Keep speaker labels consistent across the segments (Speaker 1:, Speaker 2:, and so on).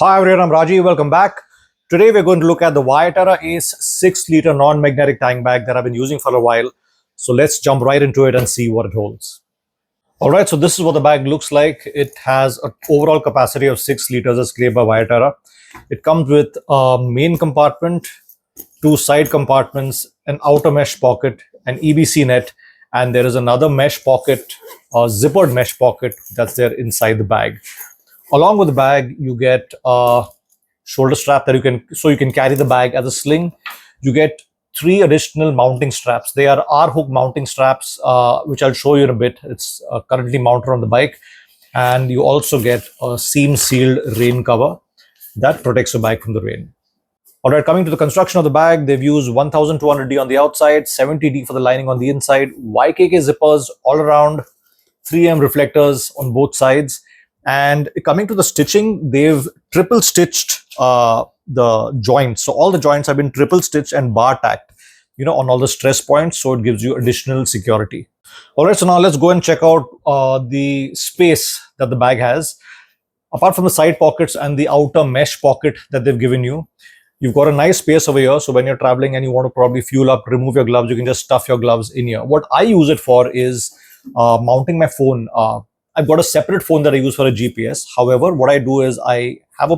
Speaker 1: Hi everyone, I'm Rajiv. Welcome back. Today we're going to look at the Viaterra Ace 6-liter non-magnetic tank bag that I've been using for a while. So let's jump right into it and see what it holds. Alright, so this is what the bag looks like. It has an overall capacity of 6 liters as claimed by Viaterra. It comes with a main compartment, 2 side compartments, an outer mesh pocket, an EBC net, and there is another mesh pocket, a zippered mesh pocket that's there inside the bag. Along with the bag, you get a shoulder strap that you can carry the bag as a sling. You get 3 additional mounting straps. They are R-hook mounting straps, which I'll show you in a bit. It's currently mounted on the bike. And you also get a seam-sealed rain cover that protects your bag from the rain. All right, coming to the construction of the bag, they've used 1200D on the outside, 70D for the lining on the inside, YKK zippers all around, 3M reflectors on both sides. And coming to the stitching, they've triple stitched the joints. So all the joints have been triple stitched and bar tacked, on all the stress points. So it gives you additional security. All right, so now let's go and check out the space that the bag has. Apart from the side pockets and the outer mesh pocket that they've given you, you've got a nice space over here. So when you're traveling and you want to probably fuel up, remove your gloves, you can just stuff your gloves in here. What I use it for is mounting my phone. I've got a separate phone that I use for a GPS. However, what I do is I have a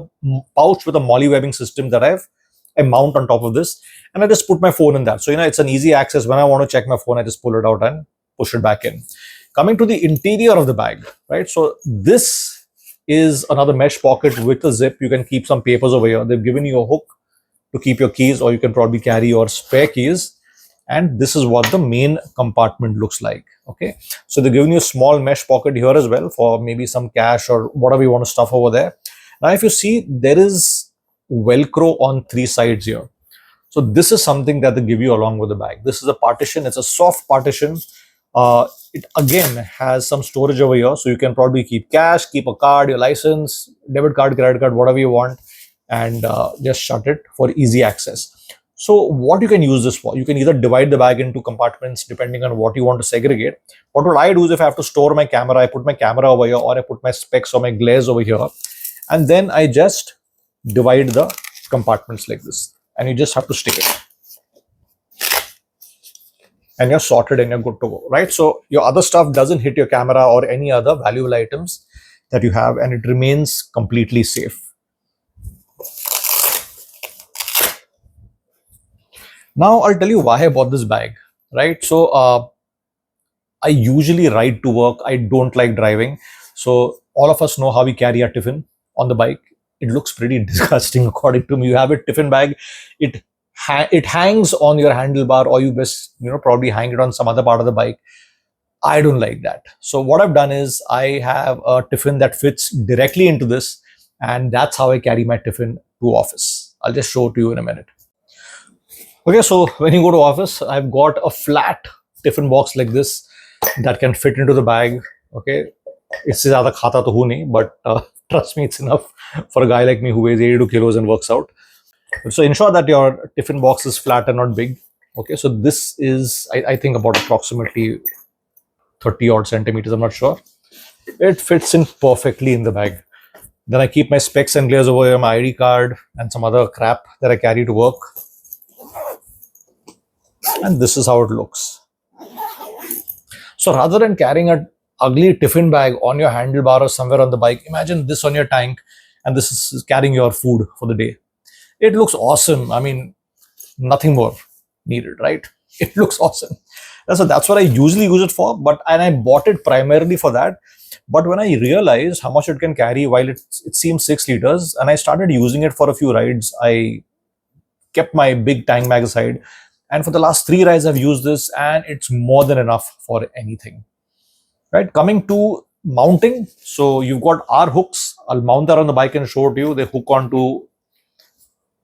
Speaker 1: pouch with a molly webbing system that I mount on top of this, and I just put my phone in that. So, it's an easy access. When I want to check my phone, I just pull it out and push it back in. Coming to the interior of the bag, right? So this is another mesh pocket with a zip. You can keep some papers over here. They've given you a hook to keep your keys, or you can probably carry your spare keys. And this is what the main compartment looks like. Okay, so they're giving you a small mesh pocket here as well for maybe some cash or whatever you want to stuff over there. Now, if you see, there is Velcro on 3 sides here. So this is something that they give you along with the bag. This is a partition. It's a soft partition. It again has some storage over here. So you can probably keep cash, keep a card, your license, debit card, credit card, whatever you want, and just shut it for easy access. So what you can use this for, you can either divide the bag into compartments depending on what you want to segregate. But what I do is, if I have to store my camera, I put my camera over here, or I put my specs or my glares over here, and then I just divide the compartments like this, and you just have to stick it, and you're sorted and you're good to go, right? So your other stuff doesn't hit your camera or any other valuable items that you have, and it remains completely safe. Now, I'll tell you why I bought this bag, right? So, I usually ride to work. I don't like driving. So, all of us know how we carry our tiffin on the bike. It looks pretty disgusting according to me. You have a tiffin bag. It hangs on your handlebar, or you best, probably hang it on some other part of the bike. I don't like that. So, what I've done is I have a tiffin that fits directly into this, and that's how I carry my tiffin to office. I'll just show it to you in a minute. Okay, so when you go to office, I've got a flat tiffin box like this that can fit into the bag. Okay, it's zyada khata to hu nahi, but trust me, it's enough for a guy like me who weighs 82 kilos and works out. So ensure that your tiffin box is flat and not big. Okay, so this is, I think, about approximately 30 odd centimeters. I'm not sure. It fits in perfectly in the bag. Then I keep my specs and glares over here, my ID card, and some other crap that I carry to work. And this is how it looks. So rather than carrying an ugly tiffin bag on your handlebar or somewhere on the bike, imagine this on your tank, and this is carrying your food for the day. It looks awesome. I mean, nothing more needed, right? It looks awesome. So that's what I usually use it for. And I bought it primarily for that. But when I realized how much it can carry, while it seems 6 liters, and I started using it for a few rides, I kept my big tank bag aside. And for the last 3 rides, I've used this, and it's more than enough for anything, right? Coming to mounting, so you've got R hooks. I'll mount that on the bike and show it to you. They hook onto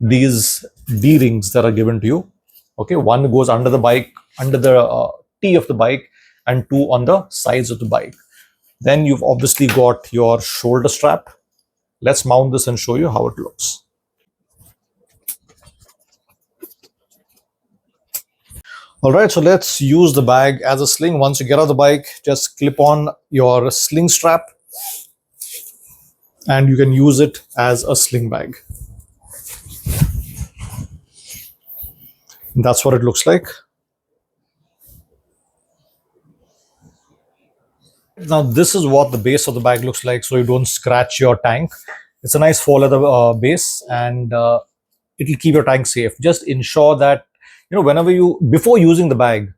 Speaker 1: these D rings that are given to you. Okay, one goes under the bike, under the T of the bike, and 2 on the sides of the bike. Then you've obviously got your shoulder strap. Let's mount this and show you how it looks. All right, so let's use the bag as a sling. Once you get off the bike, just clip on your sling strap. and you can use it as a sling bag. That's what it looks like. Now, this is what the base of the bag looks like, so you don't scratch your tank. It's a nice faux leather base, and it'll keep your tank safe. Just ensure that, whenever before using the bag,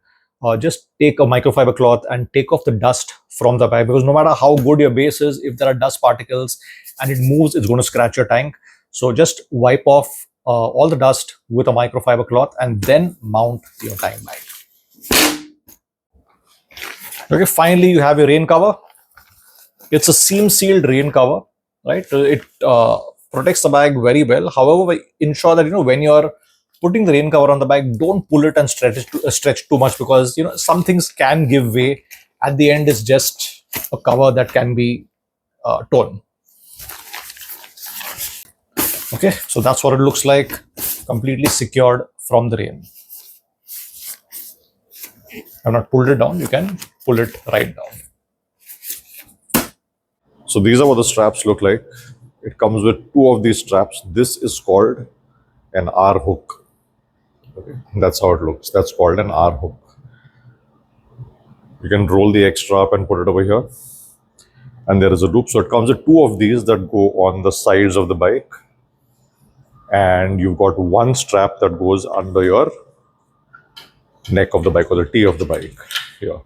Speaker 1: just take a microfiber cloth and take off the dust from the bag, because no matter how good your base is, if there are dust particles and it moves, it's going to scratch your tank. So just wipe off all the dust with a microfiber cloth and then mount your tank bag. Okay, finally you have your rain cover. It's a seam sealed rain cover, right? It protects the bag very well. However, ensure that when you're putting the rain cover on the bag, don't pull it and stretch too much, because some things can give way. At the end, it's just a cover that can be torn. Okay, so that's what it looks like, completely secured from the rain. I've not pulled it down. You can pull it right down. So these are what the straps look like. It comes with two of these straps. This is called an R hook. Okay, that's how it looks. That's called an R hook. You can roll the extra up and put it over here. And there is a loop. So it comes with two of these that go on the sides of the bike. And you've got one strap that goes under your neck of the bike, or the T of the bike here.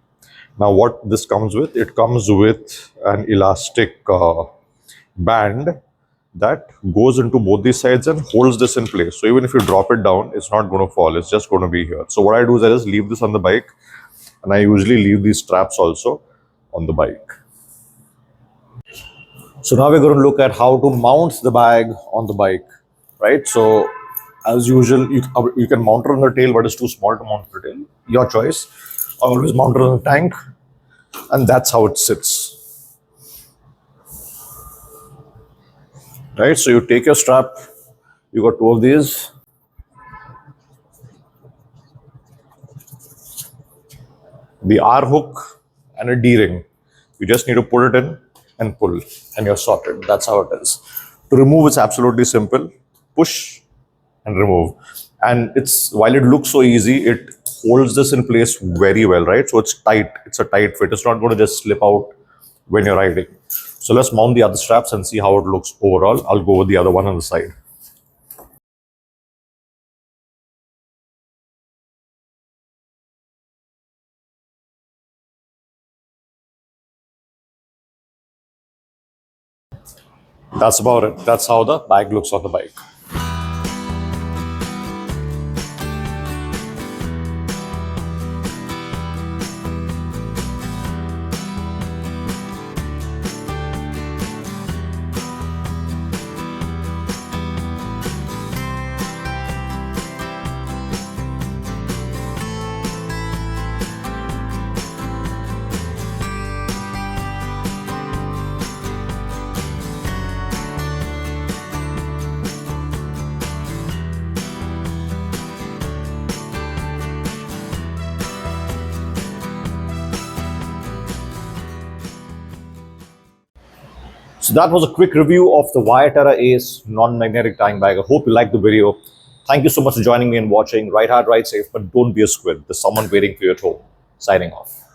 Speaker 1: Now what this comes with, it comes with an elastic band that goes into both these sides and holds this in place. So even if you drop it down, it's not going to fall. It's just going to be here. So what I do is I just leave this on the bike, and I usually leave these straps also on the bike. So now we're going to look at how to mount the bag on the bike, right? So as usual, you can mount it on the tail, but it's too small to mount on the tail. Your choice. Always mount it on the tank, and that's how it sits. Right? So you take your strap, you got two of these. The R hook and a D ring. You just need to put it in and pull, and you're sorted. That's how it is. To remove, it's absolutely simple. Push and remove. And while it looks so easy, it holds this in place very well, right? So it's tight. It's a tight fit. It's not going to just slip out when you're riding. So let's mount the other straps and see how it looks overall. I'll go with the other one on the side. That's about it. That's how the bag looks on the bike. So that was a quick review of the Viaterra Ace non-magnetic tying bag. I hope you liked the video. Thank you so much for joining me and watching. Ride hard, ride safe, but don't be a squid. There's someone waiting for you at home. Signing off.